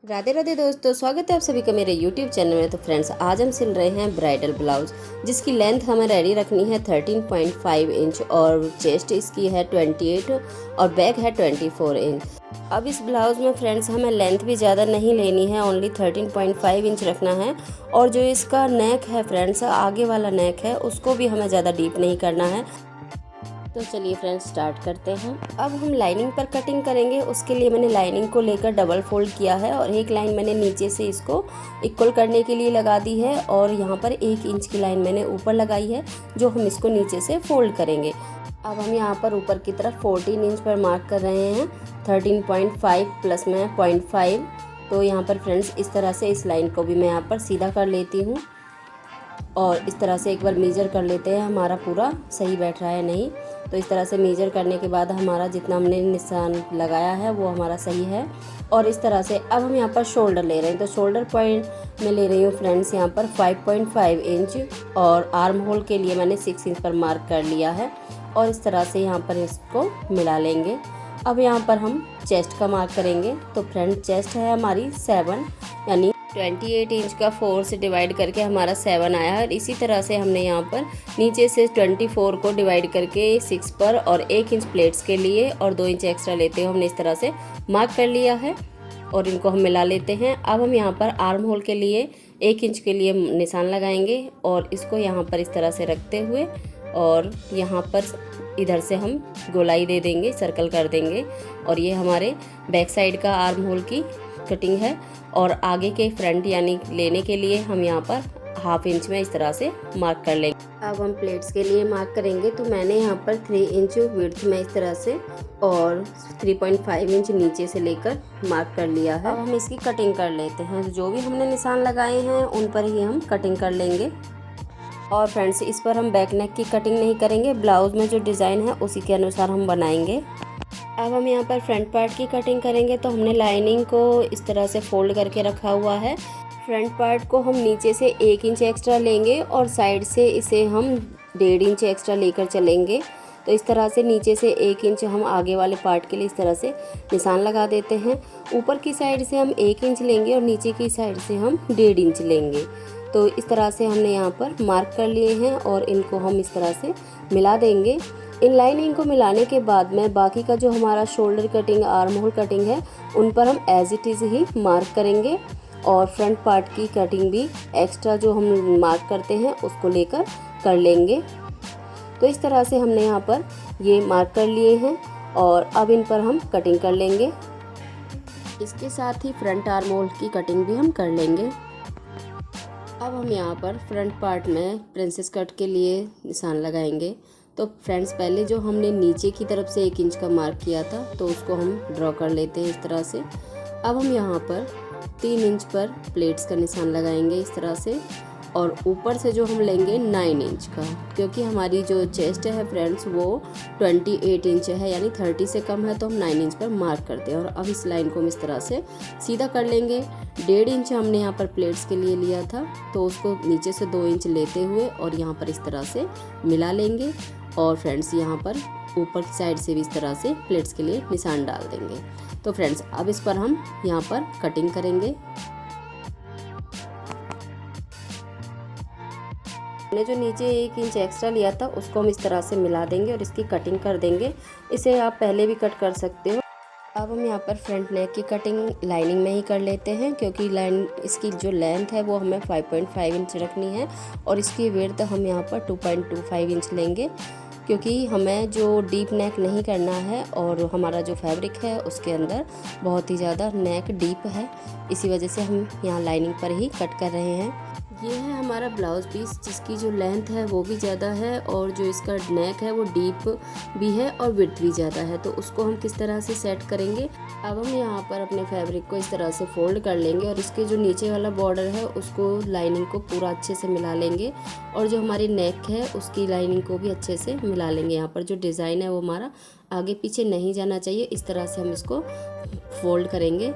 राधे राधे दोस्तों, स्वागत है आप सभी का मेरे YouTube चैनल में। तो फ्रेंड्स, आज हम सिल रहे हैं ब्राइडल ब्लाउज, जिसकी लेंथ हमें रेडी रखनी है 13.5 इंच और चेस्ट इसकी है 28 और बैक है 24 इंच। अब इस ब्लाउज में फ्रेंड्स हमें लेंथ भी ज़्यादा नहीं लेनी है, ओनली 13.5 इंच रखना है। और जो इसका नेक है फ्रेंड्स, आगे वाला नेक है, उसको भी हमें ज़्यादा डीप नहीं करना है। तो चलिए फ्रेंड्स, स्टार्ट करते हैं। अब हम लाइनिंग पर कटिंग करेंगे। उसके लिए मैंने लाइनिंग को लेकर डबल फोल्ड किया है और एक लाइन मैंने नीचे से इसको इक्वल करने के लिए लगा दी है और यहाँ पर 1 इंच की लाइन मैंने ऊपर लगाई है, जो हम इसको नीचे से फोल्ड करेंगे। अब हम यहाँ पर ऊपर की तरफ 14 इंच पर मार्क कर रहे हैं। 13.5 प्लस में 0.5, तो यहाँ पर फ्रेंड्स इस तरह से इस लाइन को भी मैं यहाँ पर सीधा कर लेती हूँ और इस तरह से एक बार मेजर कर लेते हैं हमारा पूरा सही बैठ रहा है नहीं। तो इस तरह से मेजर करने के बाद हमारा जितना हमने निशान लगाया है वो हमारा सही है। और इस तरह से अब हम यहाँ पर शोल्डर ले रहे हैं। तो शोल्डर पॉइंट में ले रही हूँ फ्रेंड्स यहाँ पर 5.5 इंच और आर्म होल के लिए मैंने 6 इंच पर मार्क कर लिया है और इस तरह से यहाँ पर इसको मिला लेंगे। अब यहाँ पर हम चेस्ट का मार्क करेंगे। तो फ्रेंड, चेस्ट है हमारी 7, यानी 28 इंच का 4 से डिवाइड करके हमारा 7 आया है। और इसी तरह से हमने यहाँ पर नीचे से 24 को डिवाइड करके 6 पर और 1 इंच प्लेट्स के लिए और 2 इंच एक्स्ट्रा लेते हुए हमने इस तरह से मार्क कर लिया है और इनको हम मिला लेते हैं। अब हम यहाँ पर आर्म होल के लिए 1 इंच के लिए निशान लगाएंगे और इसको यहाँ पर इस तरह से रखते हुए और यहाँ पर इधर से हम गोलाई दे देंगे, सर्कल कर देंगे। और ये हमारे बैक साइड का आर्म होल की कटिंग है। और आगे के फ्रंट यानी लेने के लिए हम यहाँ पर 1/2 इंच में इस तरह से मार्क कर लेंगे। अब हम प्लेट्स के लिए मार्क करेंगे। तो मैंने यहाँ पर 3 इंच विड्थ में इस तरह से और 3.5 इंच नीचे से लेकर मार्क कर लिया है। अब हम इसकी कटिंग कर लेते हैं। जो भी हमने निशान लगाए हैं उन पर ही हम कटिंग कर लेंगे। और फ्रेंड्स, इस पर हम बैक नेक की कटिंग नहीं करेंगे, ब्लाउज में जो डिज़ाइन है उसी के अनुसार हम बनाएंगे। अब हम यहाँ पर फ्रंट पार्ट की कटिंग करेंगे। तो हमने लाइनिंग को इस तरह से फोल्ड करके रखा हुआ है। फ्रंट पार्ट को हम नीचे से 1 इंच एक्स्ट्रा लेंगे और साइड से इसे हम 1.5 इंच एक्स्ट्रा लेकर चलेंगे। तो इस तरह से नीचे से 1 इंच हम आगे वाले पार्ट के लिए इस तरह से निशान लगा देते हैं। ऊपर की साइड से हम 1 इंच लेंगे और नीचे की साइड से हम 1.5 इंच लेंगे। तो इस तरह से हमने यहाँ पर मार्क कर लिए हैं और इनको हम इस तरह से मिला देंगे। इन लाइनिंग को मिलाने के बाद में बाकी का जो हमारा shoulder cutting, arm hole cutting है, उन पर हम एज इट इज़ ही मार्क करेंगे और फ्रंट पार्ट की कटिंग भी एक्स्ट्रा जो हम मार्क करते हैं उसको लेकर कर लेंगे। तो इस तरह से हमने यहाँ पर ये मार्क कर लिए हैं और अब इन पर हम कटिंग कर लेंगे। इसके साथ ही फ्रंट आर्म होल की कटिंग भी हम कर लेंगे। अब हम यहाँ पर फ्रंट पार्ट में प्रिंसेस कट के लिए निशान लगाएंगे। तो फ्रेंड्स, पहले जो हमने नीचे की तरफ से 1 इंच का मार्क किया था तो उसको हम ड्रॉ कर लेते हैं इस तरह से। अब हम यहाँ पर 3 इंच पर प्लेट्स का निशान लगाएंगे इस तरह से और ऊपर से जो हम लेंगे 9 इंच का, क्योंकि हमारी जो चेस्ट है फ्रेंड्स वो 28 इंच है, यानी 30 से कम है, तो हम 9 इंच पर मार्क करते हैं। और अब इस लाइन को हम इस तरह से सीधा कर लेंगे। 1.5 इंच हमने यहाँ पर प्लेट्स के लिए लिया था, तो उसको नीचे से 2 इंच लेते हुए और यहाँ पर इस तरह से मिला लेंगे। और फ्रेंड्स, यहाँ पर ऊपर की साइड से भी इस तरह से प्लेट्स के लिए निशान डाल देंगे। तो फ्रेंड्स, अब इस पर हम यहाँ पर कटिंग करेंगे। हमने जो नीचे 1 इंच एक्स्ट्रा लिया था उसको हम इस तरह से मिला देंगे और इसकी कटिंग कर देंगे। इसे आप पहले भी कट कर सकते हो। अब हम यहाँ पर फ्रंट नेक की कटिंग लाइनिंग में ही कर लेते हैं, क्योंकि लाइन इसकी जो लेंथ है वो हमें 5.5 इंच रखनी है और इसकी विड्थ हम यहाँ पर 2.25 इंच लेंगे, क्योंकि हमें जो डीप नेक नहीं करना है और हमारा जो फैब्रिक है उसके अंदर बहुत ही ज़्यादा नेक डीप है। इसी वजह से हम यहाँ लाइनिंग पर ही कट कर रहे हैं। ये है हमारा ब्लाउज पीस, जिसकी जो लेंथ है वो भी ज़्यादा है और जो इसका नेक है वो डीप भी है और विड्थ भी ज़्यादा है। तो उसको हम किस तरह से सेट करेंगे। अब हम यहाँ पर अपने फैब्रिक को इस तरह से फोल्ड कर लेंगे और इसके जो नीचे वाला बॉर्डर है उसको लाइनिंग को पूरा अच्छे से मिला लेंगे और जो हमारी नेक है उसकी लाइनिंग को भी अच्छे से मिला लेंगे। यहाँ पर जो डिज़ाइन है वो हमारा आगे पीछे नहीं जाना चाहिए, इस तरह से हम इसको फोल्ड करेंगे।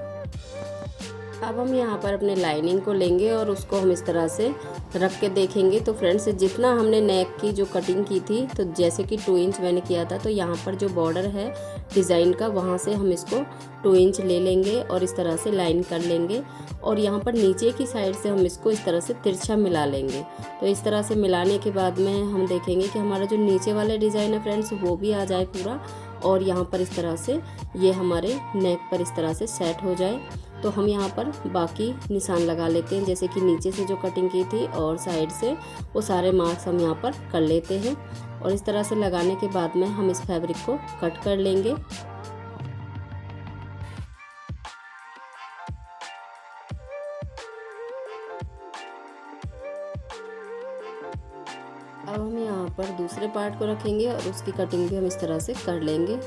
अब हम यहाँ पर अपने लाइनिंग को लेंगे और उसको हम इस तरह से रख के देखेंगे। तो फ्रेंड्स, जितना हमने नेक की जो कटिंग की थी, तो जैसे कि 2 इंच मैंने किया था, तो यहाँ पर जो बॉर्डर है डिज़ाइन का, वहाँ से हम इसको 2 इंच ले लेंगे और इस तरह से लाइन कर लेंगे। और यहाँ पर नीचे की साइड से हम इसको इस तरह से तिरछा मिला लेंगे। तो इस तरह से मिलाने के बाद में हम देखेंगे कि हमारा जो नीचे वाला डिज़ाइन है फ्रेंड्स, वो भी आ जाए पूरा, और यहाँ पर इस तरह से ये हमारे नेक पर इस तरह से सेट हो जाए। तो हम यहाँ पर बाकी निशान लगा लेते हैं, जैसे कि नीचे से जो कटिंग की थी और साइड से, वो सारे मार्क्स हम यहाँ पर कर लेते हैं। और इस तरह से लगाने के बाद में हम इस फैब्रिक को कट कर लेंगे। अब हम यहाँ पर दूसरे पार्ट को रखेंगे और उसकी कटिंग भी हम इस तरह से कर लेंगे।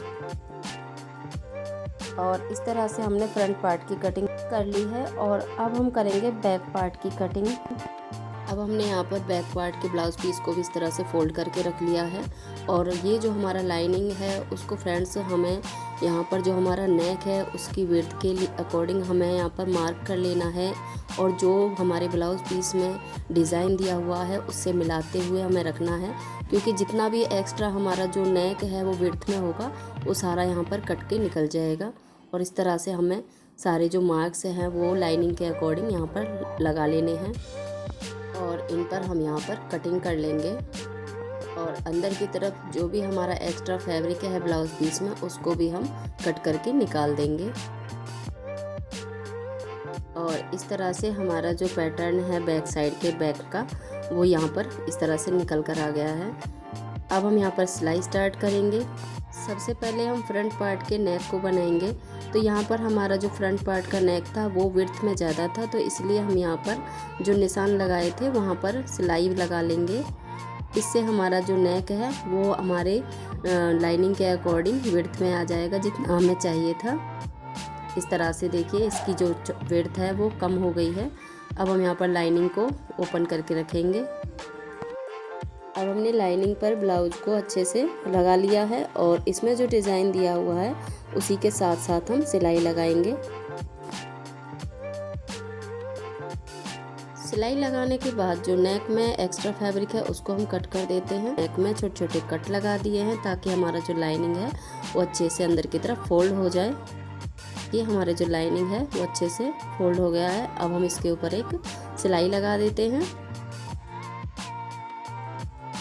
और इस तरह से हमने फ्रंट पार्ट की कटिंग कर ली है। और अब हम करेंगे बैक पार्ट की कटिंग। अब हमने यहाँ पर बैक पार्ट के ब्लाउज पीस को भी इस तरह से फोल्ड करके रख लिया है। और ये जो हमारा लाइनिंग है उसको फ्रेंड्स हमें यहाँ पर जो हमारा नेक है उसकी विड्थ के लिए अकॉर्डिंग हमें यहाँ पर मार्क कर लेना है। और जो हमारे ब्लाउज पीस में डिज़ाइन दिया हुआ है उससे मिलाते हुए हमें रखना है, क्योंकि जितना भी एक्स्ट्रा हमारा जो नेक है वो विड्थ में होगा वो सारा यहाँ पर कट के निकल जाएगा। और इस तरह से हमें सारे जो मार्क्स हैं वो लाइनिंग के अकॉर्डिंग यहाँ पर लगा लेने हैं और इन पर हम यहाँ पर कटिंग कर लेंगे। और अंदर की तरफ जो भी हमारा एक्स्ट्रा फैब्रिक है ब्लाउज पीस में, उसको भी हम कट करके निकाल देंगे। और इस तरह से हमारा जो पैटर्न है बैक साइड के बैक का, वो यहाँ पर इस तरह से निकल कर आ गया है। अब हम यहाँ पर सिलाई स्टार्ट करेंगे। सबसे पहले हम फ्रंट पार्ट के नेक को बनाएंगे। तो यहाँ पर हमारा जो फ्रंट पार्ट का नेक था वो विड्थ में ज़्यादा था, तो इसलिए हम यहाँ पर जो निशान लगाए थे वहाँ पर सिलाई लगा लेंगे। इससे हमारा जो नेक है वो हमारे लाइनिंग के अकॉर्डिंग विड्थ में आ जाएगा जितना हमें चाहिए था। इस तरह से देखिए इसकी जो विड्थ है वो कम हो गई है। अब हम यहाँ पर लाइनिंग को ओपन करके रखेंगे। अब हमने लाइनिंग पर ब्लाउज को अच्छे से लगा लिया है और इसमें जो डिज़ाइन दिया हुआ है उसी के साथ साथ हम सिलाई लगाएंगे। सिलाई लगाने के बाद जो नेक में एक्स्ट्रा फैब्रिक है उसको हम कट कर देते हैं। नेक में छोटे छोटे कट लगा दिए हैं ताकि हमारा जो लाइनिंग है वो अच्छे से अंदर की तरफ फोल्ड हो जाए। ये हमारे जो लाइनिंग है वो अच्छे से फोल्ड हो गया है। अब हम इसके ऊपर एक सिलाई लगा देते हैं।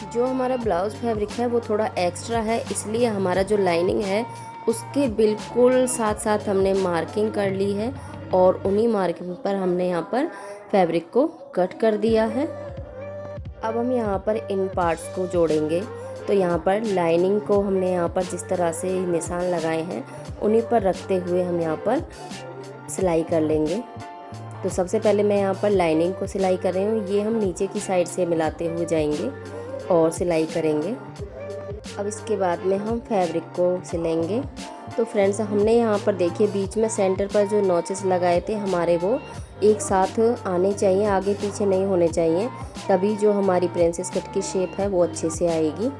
जो हमारा ब्लाउज फैब्रिक है वो थोड़ा एक्स्ट्रा है, इसलिए हमारा जो लाइनिंग है उसके बिल्कुल साथ साथ हमने मार्किंग कर ली है और उन्हीं मार्किंग पर हमने यहाँ पर फैब्रिक को कट कर दिया है। अब हम यहाँ पर इन पार्ट्स को जोड़ेंगे। तो यहाँ पर लाइनिंग को हमने यहाँ पर जिस तरह से निशान लगाए हैं उन्हीं पर रखते हुए हम यहाँ पर सिलाई कर लेंगे। तो सबसे पहले मैं यहाँ पर लाइनिंग को सिलाई कर रही हूँ। ये हम नीचे की साइड से मिलाते हुए जाएंगे और सिलाई करेंगे। अब इसके बाद में हम फैब्रिक को सिलेंगे। तो फ्रेंड्स, हमने यहाँ पर देखिए बीच में सेंटर पर जो नॉचेस लगाए थे हमारे, वो एक साथ आने चाहिए, आगे पीछे नहीं होने चाहिए, तभी जो हमारी प्रिंसेस कट की शेप है वो अच्छे से आएगी।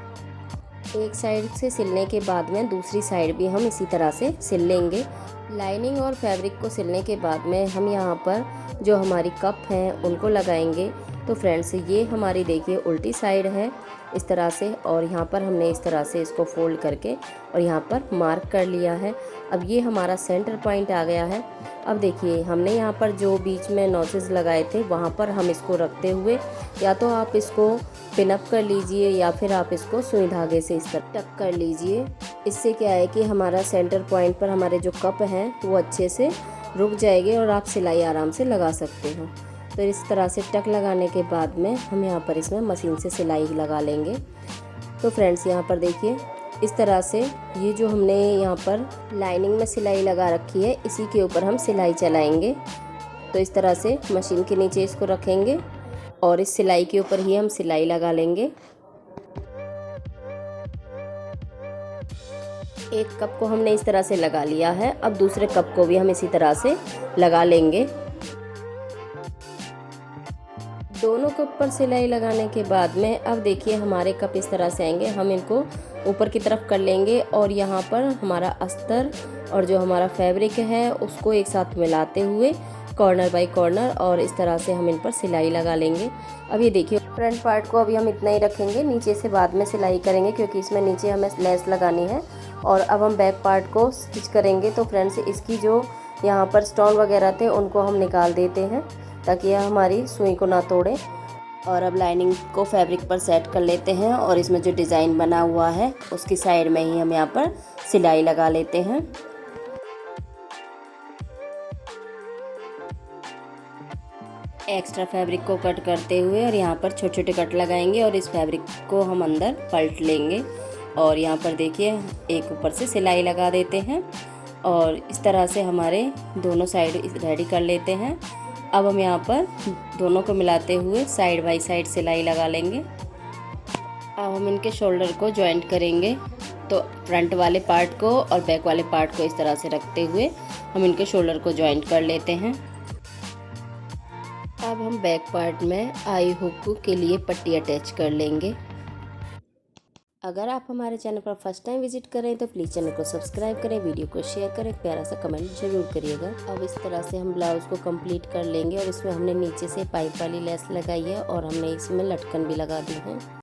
एक साइड से सिलने के बाद में दूसरी साइड भी हम इसी तरह से सिल लेंगे। लाइनिंग और फैब्रिक को सिलने के बाद में हम यहाँ पर जो हमारी कप हैं उनको लगाएंगे। तो फ्रेंड्स, ये हमारी देखिए उल्टी साइड है इस तरह से, और यहाँ पर हमने इस तरह से इसको फोल्ड करके और यहाँ पर मार्क कर लिया है। अब ये हमारा सेंटर पॉइंट आ गया है। अब देखिए हमने यहाँ पर जो बीच में नॉचेस लगाए थे वहाँ पर हम इसको रखते हुए, या तो आप इसको पिनअप कर लीजिए या फिर आप इसको सुई धागे से इस तरह टक कर लीजिए। इससे क्या है कि हमारा सेंटर पॉइंट पर हमारे जो कप हैं वो अच्छे से रुक जाएंगे और आप सिलाई आराम से लगा सकते हो। तो इस तरह से टक लगाने के बाद में हम यहाँ पर इसमें मशीन से सिलाई लगा लेंगे। तो फ्रेंड्स, यहाँ पर देखिए इस तरह से ये जो हमने यहाँ पर लाइनिंग में सिलाई लगा रखी है इसी के ऊपर हम सिलाई चलाएंगे। तो इस तरह से मशीन के नीचे इसको रखेंगे और इस सिलाई के ऊपर ही हम सिलाई लगा लेंगे। एक कप को हमने इस तरह से लगा लिया है। अब दूसरे कप को भी हम इसी तरह से लगा लेंगे। दोनों कप पर सिलाई लगाने के बाद में अब देखिए हमारे कप इस तरह से आएंगे। हम इनको ऊपर की तरफ कर लेंगे और यहाँ पर हमारा अस्तर और जो हमारा फैब्रिक है उसको एक साथ मिलाते हुए कॉर्नर बाय कॉर्नर और इस तरह से हम इन पर सिलाई लगा लेंगे। अब ये देखिए फ्रंट पार्ट को अभी हम इतना ही रखेंगे, नीचे से बाद में सिलाई करेंगे क्योंकि इसमें नीचे हमें लेस लगानी है। और अब हम बैक पार्ट को स्टिच करेंगे। तो फ्रेंड्स इसकी जो यहाँ पर स्टोन वगैरह थे उनको हम निकाल देते हैं ताकि यह हमारी सुई को ना तोड़े। और अब लाइनिंग को फैब्रिक पर सेट कर लेते हैं और इसमें जो डिज़ाइन बना हुआ है उसकी साइड में ही हम यहाँ पर सिलाई लगा लेते हैं। एक्स्ट्रा फैब्रिक को कट करते हुए और यहाँ पर छोटे छोटे कट लगाएंगे और इस फैब्रिक को हम अंदर पलट लेंगे। और यहाँ पर देखिए एक ऊपर से सिलाई लगा देते हैं और इस तरह से हमारे दोनों साइड रेडी कर लेते हैं। अब हम यहाँ पर दोनों को मिलाते हुए साइड बाय साइड सिलाई लगा लेंगे। अब हम इनके शोल्डर को जॉइंट करेंगे। तो फ्रंट वाले पार्ट को और बैक वाले पार्ट को इस तरह से रखते हुए हम इनके शोल्डर को जॉइंट कर लेते हैं। अब हम बैक पार्ट में आई हुक के लिए पट्टी अटैच कर लेंगे। अगर आप हमारे चैनल पर फर्स्ट टाइम विजिट करें तो प्लीज़ चैनल को सब्सक्राइब करें, वीडियो को शेयर करें, प्यारा सा कमेंट जरूर करिएगा। अब इस तरह से हम ब्लाउज़ को कंप्लीट कर लेंगे और इसमें हमने नीचे से पाइप वाली लेस लगाई है और हमने इसमें लटकन भी लगा दी है।